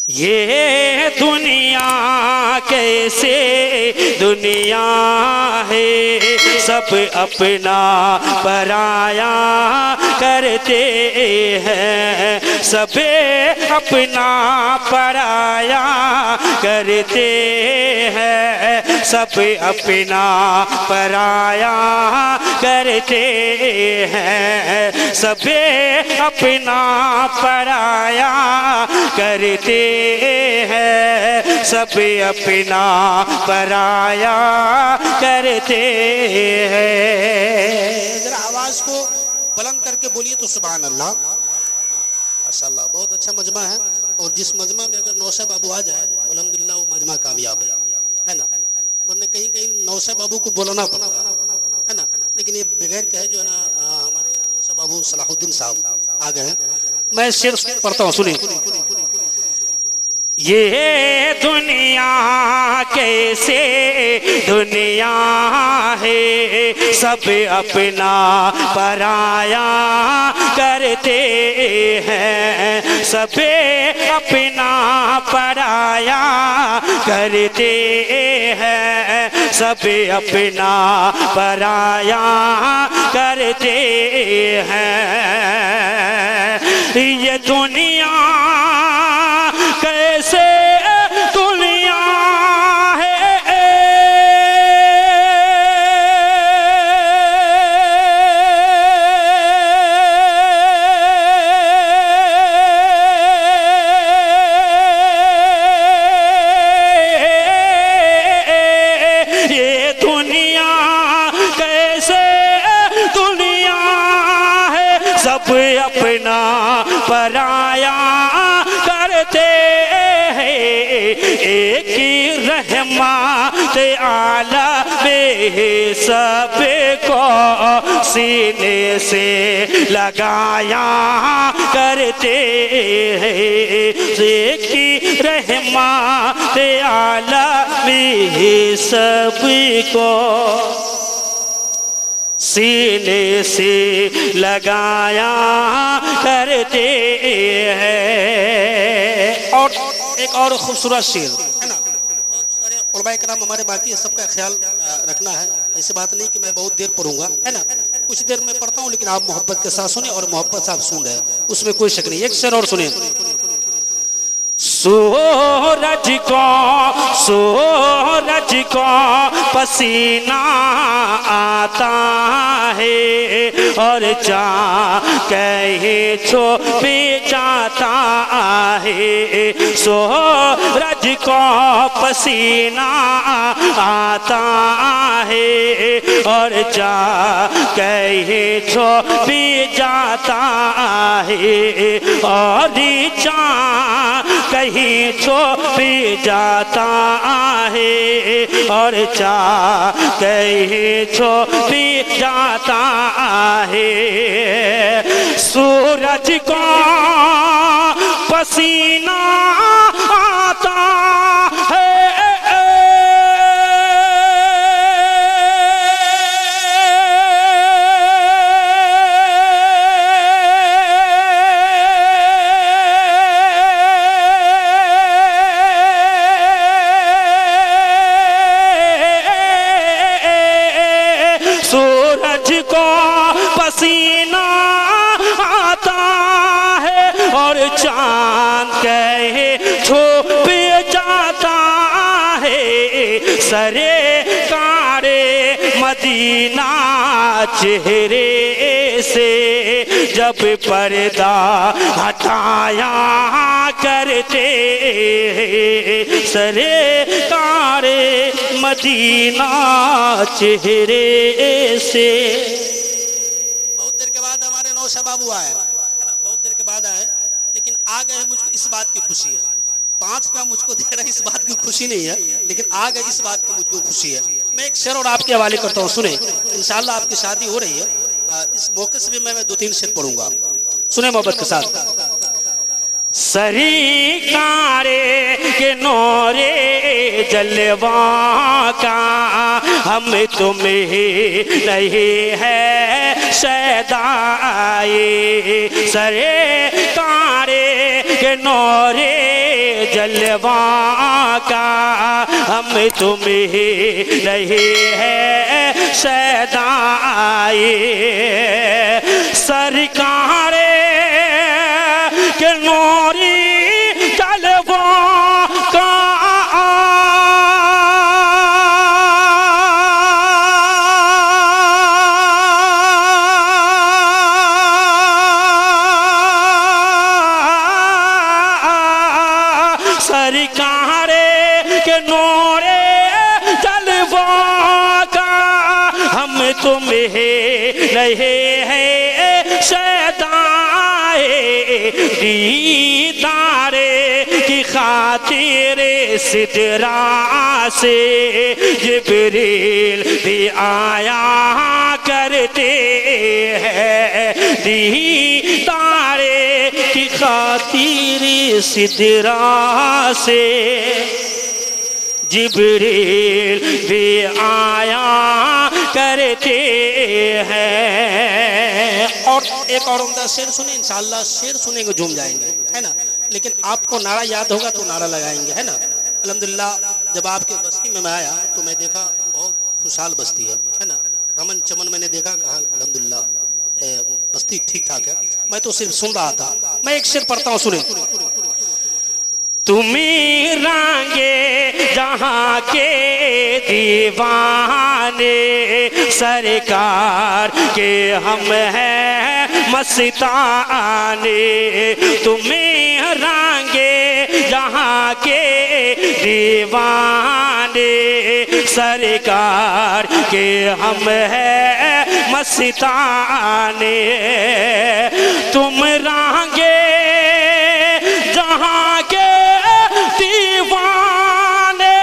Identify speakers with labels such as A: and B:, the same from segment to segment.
A: ये दुनिया कैसे दुनिया है, सब अपना पराया करते हैं, सबे अपना पराया करते हैं, सब अपना पराया करते हैं, सबे अपना पराया करते हैं, सब अपना पराया करते हैं।
B: जरा आवाज को बुलंद करके बोलिए तो सुभान अल्लाह। माशाल्लाह, बहुत अच्छा मजमा है। और जिस मजमा में अगर नौशा बाबू आ जाए तो अल्हम्दुलिल्लाह वो मजमा कामयाब है ना। वरना कहीं कहीं नौशा बाबू को बोलना पड़ता है ना। लेकिन ये बगैर कहे जो है ना, हमारे नौशा बाबू सलाहुद्दीन साहब आ गए हैं। मैं शेर पढ़ता हूँ, सुनिए।
A: ये दुनिया कैसे दुनिया है, सब अपना पराया करते हैं, सबे अपना पराया करते हैं, सब अपना पराया करते हैं। ये दुनिया कैसे दुनिया है, ये दुनिया कैसे दुनिया है, सब अपना पराया करते हैं। एक ही रहमत आलम सबको सीने से लगाया करते हैं, एक ही रहमत आलम सबको सीने से लगाया करते हैं।
B: और एक और खूबसूरत शेर है ना। उलमाए कराम हमारे बाकी है, सबका ख्याल रखना है। ऐसी बात नहीं कि मैं बहुत देर पढ़ूंगा, है ना। कुछ देर में पढ़ता हूँ, लेकिन आप मोहब्बत के साथ सुने और मोहब्बत से आप सुन रहे हैं, उसमें कोई शक नहीं। एक शेर और सुने।
A: सूरज को पसीना आता है, और चाँद कहीं छुप जाता है। सूरज को पसीना आता है, और चाँद कहीं छुप जाता है, और चाँद कहीं छुप जाता है, और चाँद कहीं छुप जाता है। सूरज को पसीना आता है, सूरज को पसीना आता है, और चांद कहे छुप जाता है। सरे कारे मदीना चेहरे से जब पर्दा हटाया करते हैं, सरे कारे मदीना चेहरे से।
B: बहुत देर के बाद हमारे नौशा बाबू आए, बहुत देर के बाद आए, लेकिन आ गए। मुझको इस बात की खुशी है। 5 का मुझको दे रहा है, इस बात की खुशी नहीं है, लेकिन आ गए इस बात की मुझको खुशी है। मैं एक शेर और आपके हवाले करता हूँ, सुने। इंशाल्लाह आपकी शादी हो रही है, इस मौके से भी मैं 2-3 शेर पढ़ूंगा, सुने मोहब्बत के साथ।
A: सरीकारे के नौरे जलवा का हम तुम्हें नहीं है सदाए। सरे कारे के नौरे जलवा का हम तुम्हें नहीं है सदाए सरकारे के नूरी जलवा का तुम्हें नहीं है सदाए दीदारे की खातिर सिदरा से जिब्रील भी आया करते हैं दीदारे की खातिर सिदरा से जिब्रील भी आया करते हैं।
B: और एक और उम्दा शेर सुने, इंशाअल्लाह शेर सुनेंगे झूम जाएंगे, है ना। लेकिन आपको नारा याद होगा तो नारा लगाएंगे, है ना। अल्हम्दुलिल्लाह जब आपके बस्ती में मैं आया तो मैं देखा बहुत खुशहाल बस्ती है ना। रमन चमन मैंने देखा, कहा अल्हम्दुलिल्लाह बस्ती ठीक ठाक है। मैं तो सिर्फ सुन रहा था। मैं एक शेर पढ़ता हूँ, सुने।
A: तुम्ही रांगे जहाँ के दीवाने सरकार के हम हैं मस्ताने तुम्ही रांगे जहाँ के दीवाने सरकार के हम हैं मस्ताने तुम रांगे जहाँ के दीवाने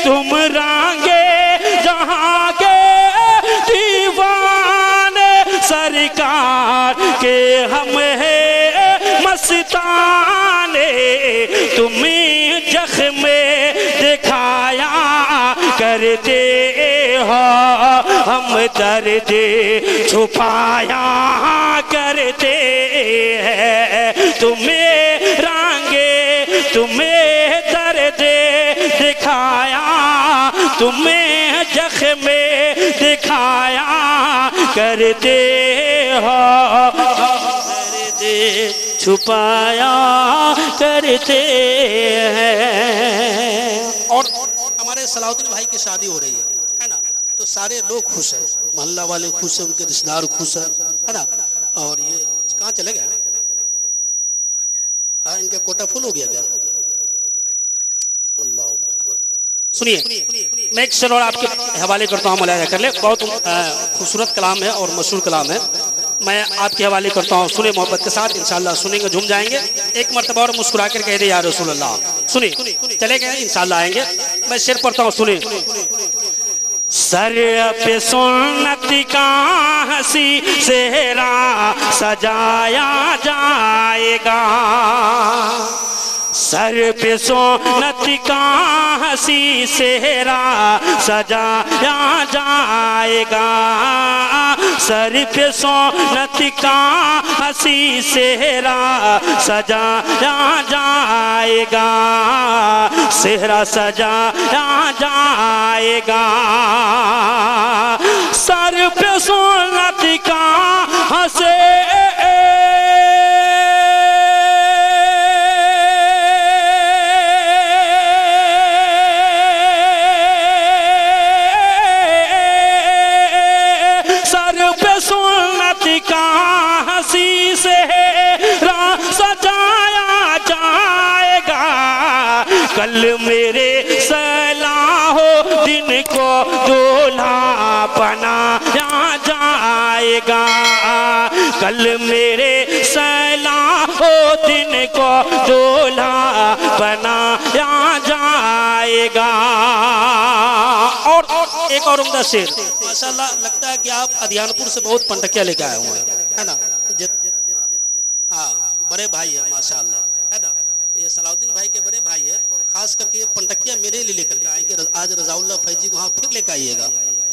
A: तुम रांगे जहाँ के दीवाने सरकार के हम हैं मस्ताने तुम्हें जख्म दिखाया करते हो हम दर्द छुपाया करते हैं तुम्हें रांगे तुम्हें दर्द दिखाया तुम्हें जख्म दिखाया करते हो छुपाया करते हैं।
B: और हमारे सलाउद्दीन भाई की शादी हो रही है ना। तो सारे लोग खुश हैं, मोहल्ला वाले खुश हैं, उनके रिश्तेदार खुश हैं, है ना। और ये कहाँ चले गए? हाँ, इनका कोटा फुल हो गया क्या? अल्लाह अकबर। सुनिए,
A: मैं एक शेर और आपके हवाले करता हूँ, मुलाहिजा कर ले। बहुत खूबसूरत कलाम है और मशहूर कलाम है। मैं आपके हवाले करता हूँ, सुने मोहब्बत के साथ, इंशाल्लाह सुनेंगे झूम जाएंगे। एक मर्तबा और मुस्कुरा कर कह दे या रसूल अल्लाह। सुनिए, चले गए, इंशाल्लाह आएंगे। मैं शेर पढ़ता हूँ, सुने। सर पे सुन्नत का हंसी सेहरा सजाया जाएगा सर पे सोनत का हंसी सेहरा सजाया जाएगा सर पे सोनत का हंसी सेहरा सजाया जाएगा सेहरा सजाया जाएगा सर पे सोनत का हंसे कल मेरे सलाहो दिन को दूल्हा बनाया जाएगा कल मेरे सलाहो दिन को दूल्हा बनाया जाएगा। और एक और उम्दा शेर,
B: माशाल्लाह लगता है कि आप अदियानपुर से बहुत पंटकिया लेके आए हुए हैं, है ना। हाँ, बड़े भाई है माशाअल्लाह, है ना। ये सलाउद्दीन भाई के बड़े भाई है और खास करके ये पंटकिया मेरे लिए लेकर के आएंगे। आज रजाउल्लाह फैजी को वहाँ फिर लेकर आइएगा।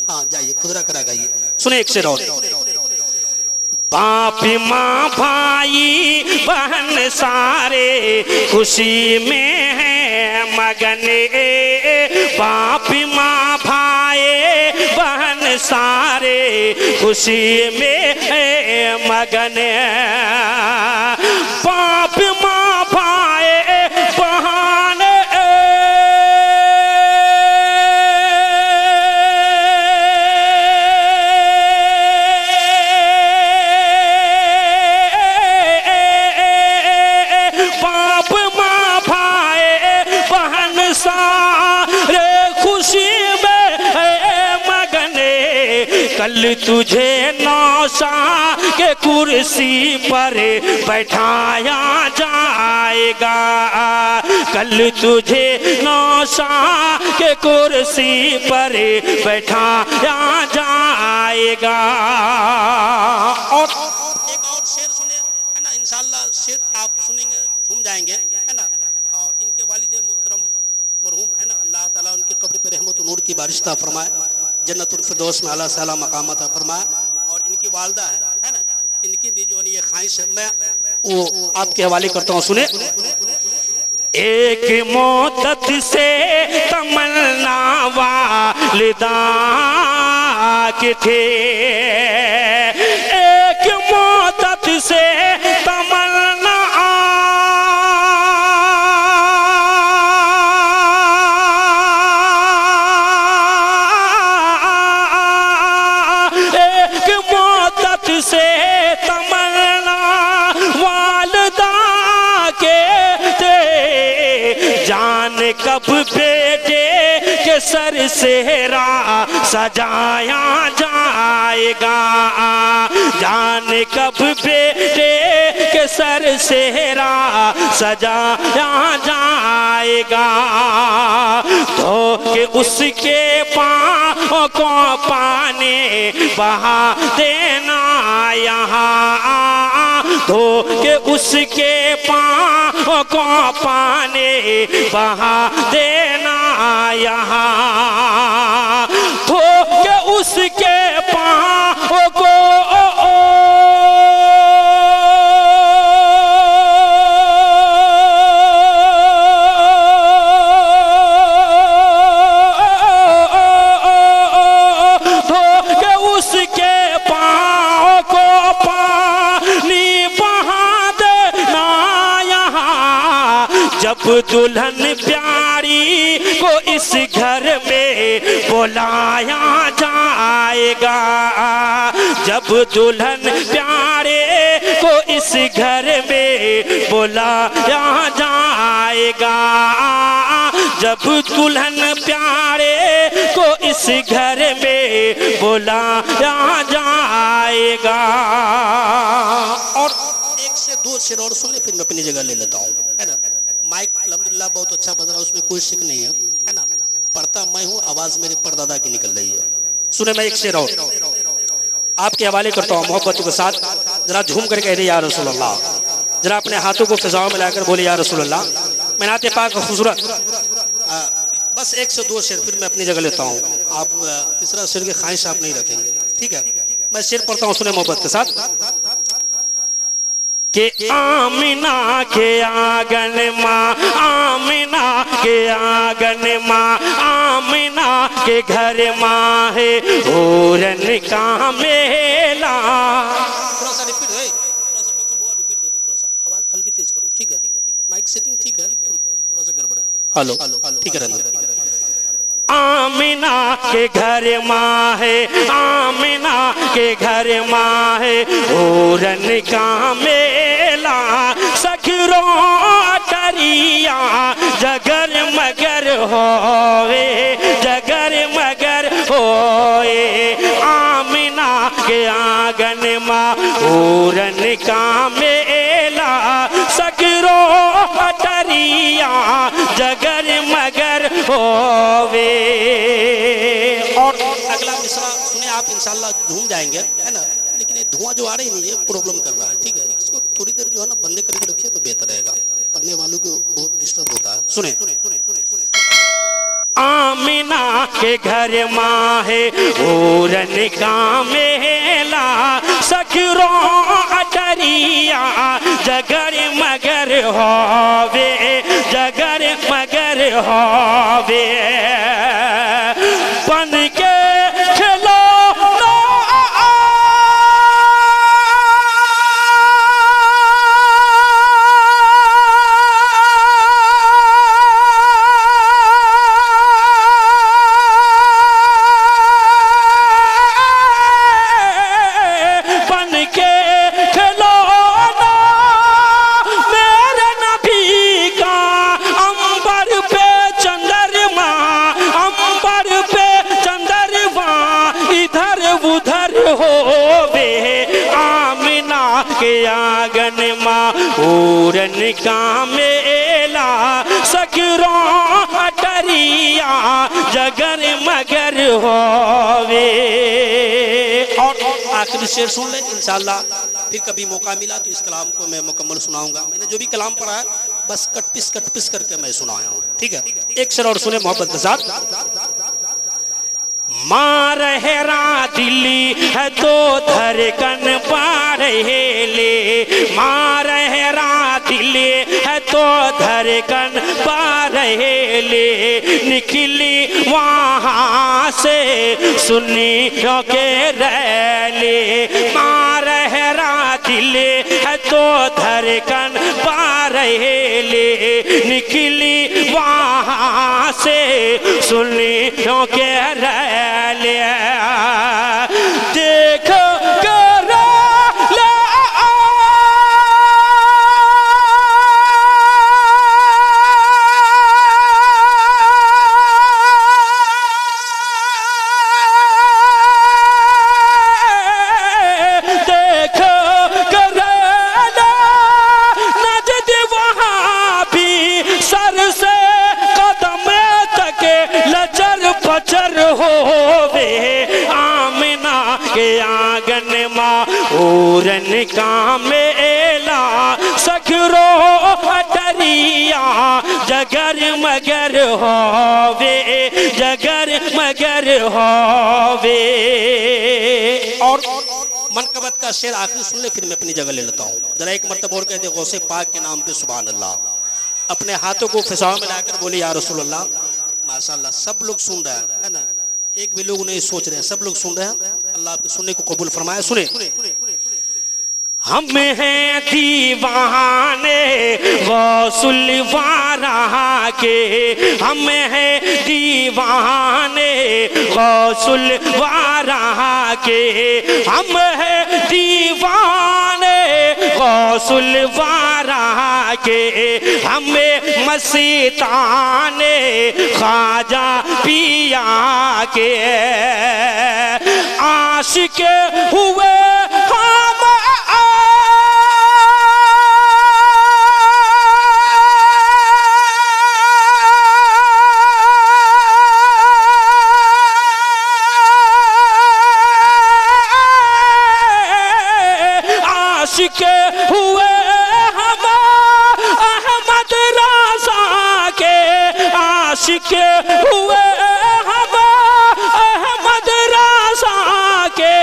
B: हाँ जाइए, खुदरा करा गाइए।
A: सुने एक शेर और। बाप माँ भाई बहन सारे खुशी में है मगन, बाप माँ भाई बहन सारे खुशी में है मगन, बाप माँ भाई बहन कल तुझे नौसा के कुर्सी पर बैठाया जाएगा, कल तुझे नौसा के कुर्सी पर बैठाया जाएगा। और
B: एक और शेर सुने, है ना। इंशाअल्लाह शेर आप सुनेंगे झूम जाएंगे, है ना। और इनके वालिद मोहतरम मरहूम, है ना, अल्लाह ताला उनकी कब्र पे रहमत नूर की बारिश अता फरमाए, जन्नतुल फिरदौस में आला साला मकाम अता फरमाए। और इनकी वालदा है ना, इनकी भी जो ये ख्वाहिश है, मैं
A: वो आपके हवाले करता हूँ। सुने। एक मोहब्बत से तमन्ना वालिदा के थे, एक मोहब्बत से तमन्ना से तमन्ना वालदा के थे, जान कब बेटे के सर सेहरा सजाया जाएगा, जान कब बेटे के सर सेहरा सजाया जाएगा, तो कि उसके पाँव को पानी बहा देना यहाँ, धो के उसके पाँव को पानी बहा देना यहाँ, धो के उसके पाँव को जब दुल्हन प्यारी को इस घर में बुलाया जाएगा, जब दुल्हन प्यारे को इस घर में बुलाया जाएगा, जब दुल्हन प्यारे को इस घर में बुलाया जाएगा।
B: और एक से दो शेर और सुन ले, फिर मैं अपनी जगह ले लेता हूँ, है ना। माइक अल्हम्दुलिल्लाह बहुत अच्छा बज रहा है, उसमें कोई शिक नहीं है ना। पढ़ता मैं हूँ, आवाज मेरे परदादा की निकल रही है।
A: सुने मैं एक शेर और आपके हवाले करता हूँ मोहब्बतों के साथ। जरा झूम कर कह दे या रसूल अल्लाह, जरा अपने हाथों को फिजाओं में लाकर बोले या रसूल अल्लाह। मैं नाते पाक खूबसूरत।
B: बस एक से दो शेर, फिर मैं अपनी जगह लेता हूँ। आप तीसरा शेर की ख्वाहिश आप नहीं रखेंगे, ठीक है।
A: मैं शेर पढ़ता हूँ, सुने मोहब्बत के साथ। कि आमिना के आंगन माँ, आमिना के आंगन माँ, आमिना के घर माँ है पूरन का मेला।
B: थोड़ा सा रिपीट है, थोड़ा सा रिपीट दो, थोड़ा सा आवाज हल्की तेज करो, ठीक है। माइक सेटिंग ठीक है, थोड़ा सा गड़बड़ है।
A: हेलो
B: हेलो ठीक है।
A: आमिना के घर माँ है, आमिना के घर माँ है पूरन का मेला, सखरो टरिया जगर मगर होए, जगर मगर होए, आमिना के आंगन माँ पूरन का मेला, सखरो टरिया जगर मगर होवे।
B: और अगला मिसरा सुने आप, इंशाल्लाह झूम जाएंगे, है ना। लेकिन ये धुआं जो आ रही नहीं है प्रॉब्लम कर रहा है, ठीक है। इसको थोड़ी देर जो है ना बंदे करके रखिए तो बेहतर रहेगा, पढ़ने वालों को बहुत डिस्टर्ब होता है।
A: सुने आमिना के घर माहे पूरन का मेला, सखरो अटरिया जगर मगर होवे, जगर मगर होवे, बन के खिलो के आंगन माँ पूरन का मेला, सखरो अटरिया जगर मगर होवे। और आखिरी शेर सुन ले, इंशाल्लाह फिर कभी मौका मिला तो इस कलाम को मैं मुकम्मल सुनाऊंगा। मैंने जो भी कलाम पढ़ा है बस कट पिस करके मैं सुनाया हूँ, ठीक है। एक शेर और सुने मोहब्बत के साथ। मार हेरा दिल्ली है तो धड़कन पार ले, मार हेरा दिल्ली है तो धड़कन पार ले, निकली वहाँ से सुन्नी के रैले, मार हेरा दिल्ली है तो धड़कन पार ले, निकली वहाँ से सुन्नी के रैले, देखो पूरन का मेला, सखरो अटरिया जगर मगर होवे, जगर मगर होवे। और मनकबत का शेर आखिरी सुन ले, फिर मैं अपनी जगह ले लेता हूँ। जरा एक मरतबा और कहते गौसे पाक के नाम पे सुभान अल्लाह। अपने हाथों को फिजाओं में लाकर बोले या रसूल अल्लाह। माशाअल्लाह सब लोग सुन रहे हैं, है ना, एक भी लोग नहीं सोच रहे हैं, सब लोग सुन रहे हैं। अल्लाह आपके सुनने को कबूल फरमाए। सुने हम हैं दीवाने गौसुल वारा के, हम हैं दीवाने गौसुल वारा के, हम हैं दीवाने गौसुल वारा के, हमें मस्ताने ख्वाजा पिया के, आशिक हुए के हुए हम अहमद राजा के, आशिक हुए हम अहमद राजा के,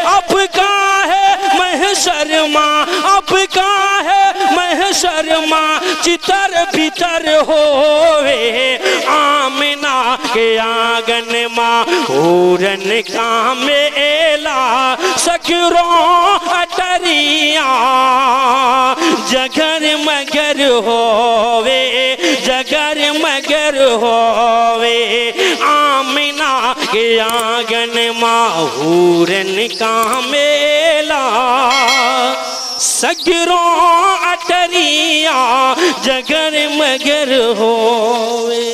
A: अब का है महशर माँ, अब का है महशर माँ, चितर भीतर होवे, आमिना के आंगन माँ पूरन का मेला, सखरो अटरिया जगर मगर होवे, जगर मगर होवे, आमिना के आंगन माँ पूरन का मेला, सगरो अटरिया जगर मगर होवे।